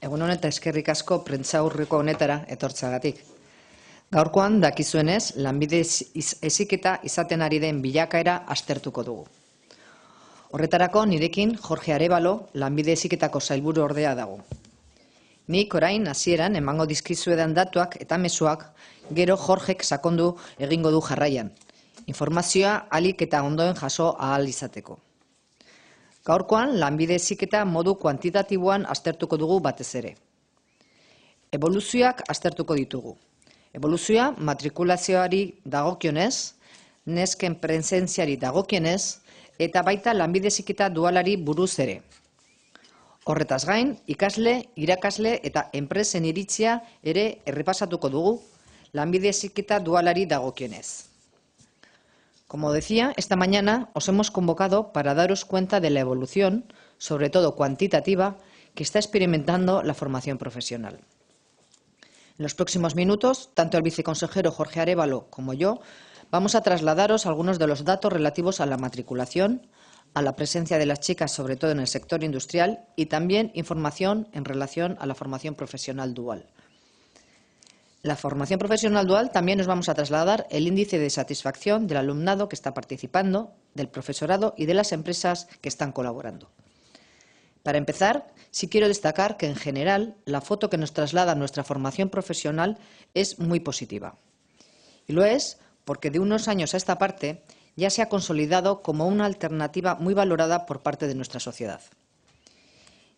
Egunon eta eskerrik asko prentsaurreko honetara etortzeagatik. Gaurkoan dakizuenez, lanbide heziketa izaten ari den bilakaera aztertuko dugu. Horretarako nirekin Jorge Arévalo, lanbide heziketako sailburu ordea dago. Nik orain hasieran emango dizkizuedan datuak eta mezuak, gero Jorgek sakondu egingo du jarraian. Informazioa ahalik eta ondoen jaso ahal izateko. Gaurkoan, lanbide heziketa modu kuantitatiboan aztertuko dugu batez ere. Eboluzioak aztertuko ditugu. Eboluzioa matrikulazioari dagokionez, nesken presentziari dagokionez, eta baita lanbide heziketa dualari buruz ere. Horretaz gain, ikasle, irakasle eta enpresen iritzia ere errepasatuko dugu lanbide heziketa dualari dagokionez. Como decía, esta mañana os hemos convocado para daros cuenta de la evolución, sobre todo cuantitativa, que está experimentando la formación profesional. En los próximos minutos, tanto el viceconsejero Jorge Arévalo como yo vamos a trasladaros algunos de los datos relativos a la matriculación, a la presencia de las chicas, sobre todo en el sector industrial, y también información en relación a la formación profesional dual. La formación profesional dual también nos vamos a trasladar el índice de satisfacción del alumnado que está participando, del profesorado y de las empresas que están colaborando. Para empezar, sí quiero destacar que en general la foto que nos traslada nuestra formación profesional es muy positiva. Y lo es porque de unos años a esta parte ya se ha consolidado como una alternativa muy valorada por parte de nuestra sociedad.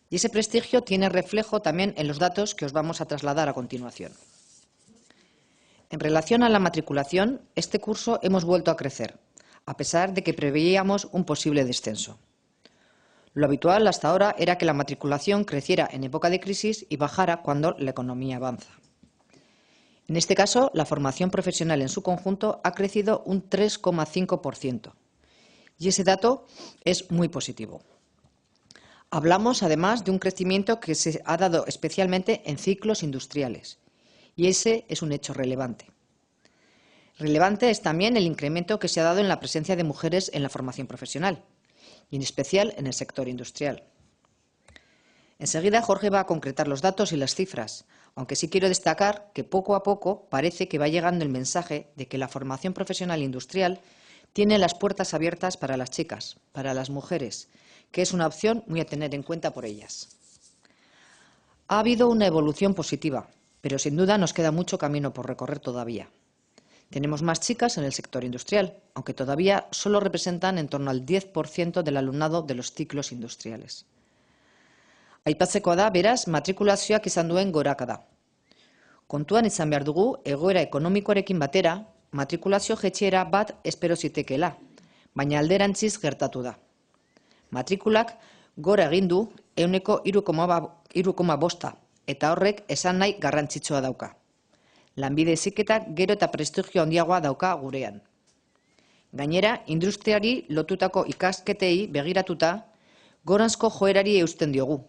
Y ese prestigio tiene reflejo también en los datos que os vamos a trasladar a continuación. En relación a la matriculación, este curso hemos vuelto a crecer, a pesar de que preveíamos un posible descenso. Lo habitual hasta ahora era que la matriculación creciera en época de crisis y bajara cuando la economía avanza. En este caso, la formación profesional en su conjunto ha crecido un 3,5%. Y ese dato es muy positivo. Hablamos, además, de un crecimiento que se ha dado especialmente en ciclos industriales. Y ese es un hecho relevante. Relevante es también el incremento que se ha dado en la presencia de mujeres en la formación profesional, y en especial en el sector industrial. Enseguida Jorge va a concretar los datos y las cifras, aunque sí quiero destacar que poco a poco parece que va llegando el mensaje de que la formación profesional industrial tiene las puertas abiertas para las chicas, para las mujeres, que es una opción muy a tener en cuenta por ellas. Ha habido una evolución positiva, pero sin duda nos queda mucho camino por recorrer todavía. Tenemos más chicas en el sector industrial, aunque todavía solo representan en torno al 10% del alumnado de los ciclos industriales. Aipatzekoa da, beraz, matrikulazioak izan duen gorakada. Kontuan izan behar dugu, egoera ekonomikoarekin batera, matrikulazio jaitsiera bat espero zitekeela, baina alderantziz gertatu da. Matrikulak gora egin du 3,5%, eta horrek esan nahi garrantzitsua dauka. Lanbide heziketak gero eta prestigio handiagoa dauka gurean. Gainera, industriari lotutako ikasketei begiratuta, goranzko joerari eusten diogu,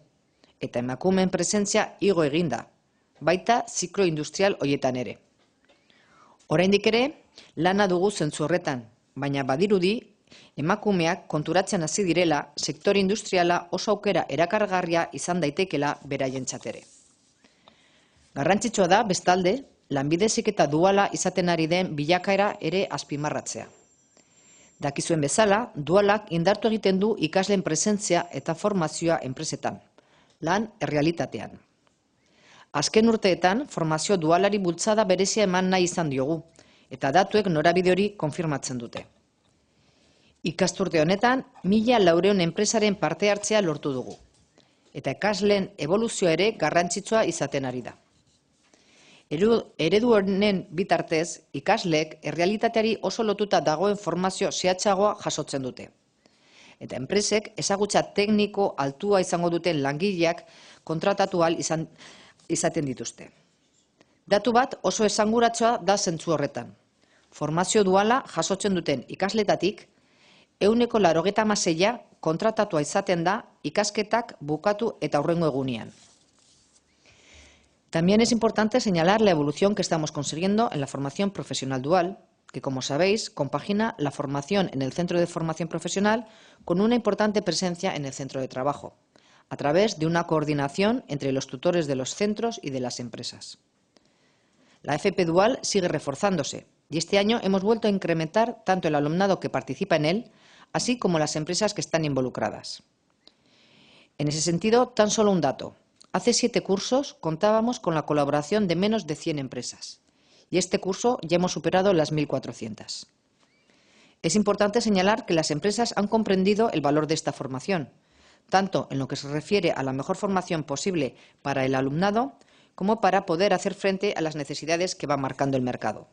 eta emakumeen presentzia igo eginda, baita ziklo industrial hoietan ere. Oraindik ere, lana dugu zentzu horretan, baina badirudi, emakumeak konturatzen hasi direla sektore industriala oso aukera erakargarria izan daitekela beraientzat ere. Garrantzitsua da, bestalde, lanbide heziketa duala izaten ari den bilakaera ere azpimarratzea. Dakizuen bezala, dualak indartu egiten du ikasleen presentzia eta formazioa enpresetan, lan errealitatean. Azken urteetan, formazio dualari bultzada berezia eman nahi izan diogu, eta datuek norabide hori konfirmatzen dute. Ikasturte honetan, 1.400 enpresaren parte hartzea lortu dugu, eta ikasleen evoluzioa ere garrantzitsua izaten ari da. Eredu honen bitartez, ikasleek errealitateari oso lotuta dagoen formazio zehatzagoa jasotzen dute. Eta enpresek ezagutza tekniko altua izango duten langileak kontratatu ahal izaten dituzte. Datu bat oso esanguratsua da zentzu horretan. Formazio duala jasotzen duten ikasletatik, 96% kontratatua izaten da ikasketak bukatu eta hurrengo egunean. También es importante señalar la evolución que estamos consiguiendo en la formación profesional dual, que, como sabéis, compagina la formación en el centro de formación profesional con una importante presencia en el centro de trabajo, a través de una coordinación entre los tutores de los centros y de las empresas. La FP Dual sigue reforzándose y este año hemos vuelto a incrementar tanto el alumnado que participa en él, así como las empresas que están involucradas. En ese sentido, tan solo un dato. Hace 7 cursos contábamos con la colaboración de menos de 100 empresas y este curso ya hemos superado las 1.400. Es importante señalar que las empresas han comprendido el valor de esta formación, tanto en lo que se refiere a la mejor formación posible para el alumnado, como para poder hacer frente a las necesidades que va marcando el mercado.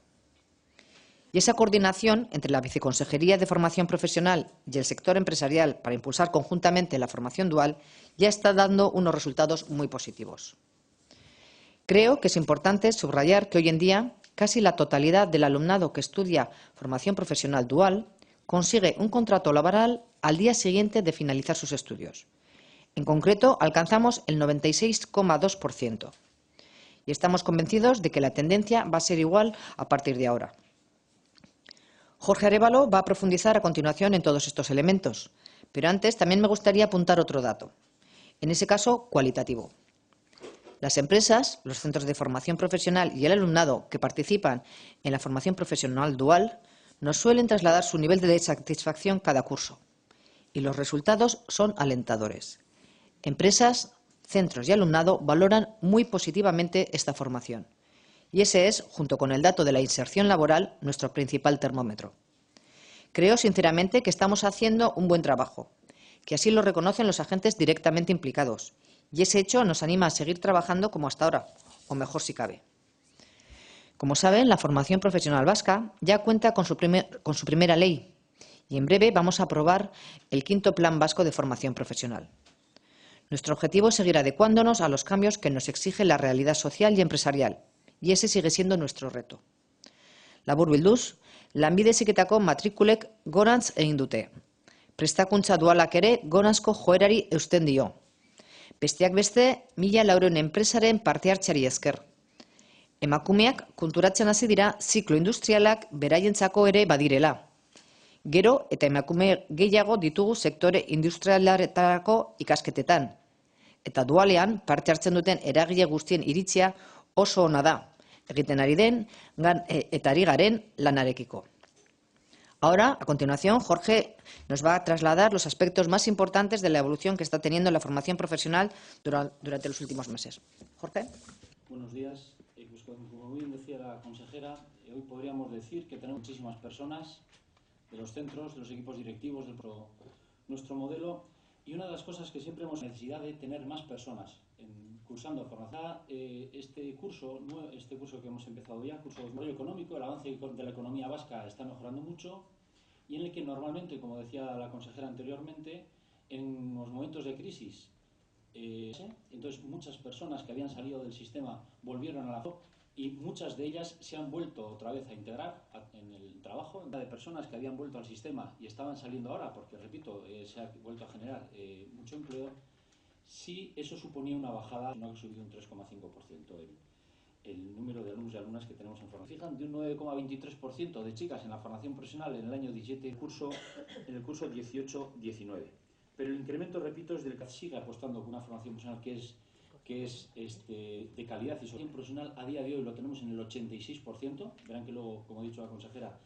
Y esa coordinación entre la Viceconsejería de Formación Profesional y el sector empresarial para impulsar conjuntamente la formación dual ya está dando unos resultados muy positivos. Creo que es importante subrayar que hoy en día casi la totalidad del alumnado que estudia formación profesional dual consigue un contrato laboral al día siguiente de finalizar sus estudios. En concreto, alcanzamos el 96,2%. Y estamos convencidos de que la tendencia va a ser igual a partir de ahora. Jorge Arévalo va a profundizar a continuación en todos estos elementos, pero antes también me gustaría apuntar otro dato, en ese caso cualitativo. Las empresas, los centros de formación profesional y el alumnado que participan en la formación profesional dual nos suelen trasladar su nivel de satisfacción cada curso, y los resultados son alentadores. Empresas, centros y alumnado valoran muy positivamente esta formación. Y ese es, junto con el dato de la inserción laboral, nuestro principal termómetro. Creo sinceramente que estamos haciendo un buen trabajo, que así lo reconocen los agentes directamente implicados, y ese hecho nos anima a seguir trabajando como hasta ahora, o mejor si cabe. Como saben, la formación profesional vasca ya cuenta con su primera ley, y en breve vamos a aprobar el 5º Plan Vasco de Formación Profesional. Nuestro objetivo es seguir adecuándonos a los cambios que nos exige la realidad social y empresarial, y ese sigue siendo nuestro reto. Labur bilduz, lanbide heziketako matrikulek gorantz egin dute. Prestakuntza dualak ere goranzko joerari eusten dio. Besteak beste, 1.400 enpresaren parte hartzeari esker. Emakumeak konturatzen hasi dira ziklo industrialak beraientzako ere badirela. Gero eta emakume gehiago ditugu sektore industrialaretarako ikasketetan. Eta dualean parte hartzen duten eragile guztien iritzia oso ona da, egiten ari den eta ari garen lanarekiko. Ahora, a continuación, Jorge nos va a trasladar los aspectos más importantes de la evolución que está teniendo la formación profesional durante los últimos meses. Jorge. Buenos días. Como bien decía la consejera, hoy podríamos decir que tenemos muchísimas personas de los centros, de los equipos directivos, de nuestro modelo, y una de las cosas que siempre hemos necesidad de tener más personas cursando formación. Este curso que hemos empezado ya, curso de desarrollo económico, el avance de la economía vasca está mejorando mucho, y en el que normalmente, como decía la consejera anteriormente, en los momentos de crisis, entonces muchas personas que habían salido del sistema volvieron a la zona, y muchas de ellas se han vuelto otra vez a integrar en el trabajo. De personas que habían vuelto al sistema y estaban saliendo ahora, porque repito, se ha vuelto a generar mucho empleo, sí eso suponía una bajada, no ha subido un 3,5% el número de alumnos y alumnas que tenemos en formación. Fijan, de un 9,23% de chicas en la formación profesional en el año 17, en el curso 18-19. Pero el incremento, repito, es del que sigue apostando por una formación profesional que es de calidad, y formación profesional a día de hoy lo tenemos en el 86%. Verán que luego, como ha dicho la consejera,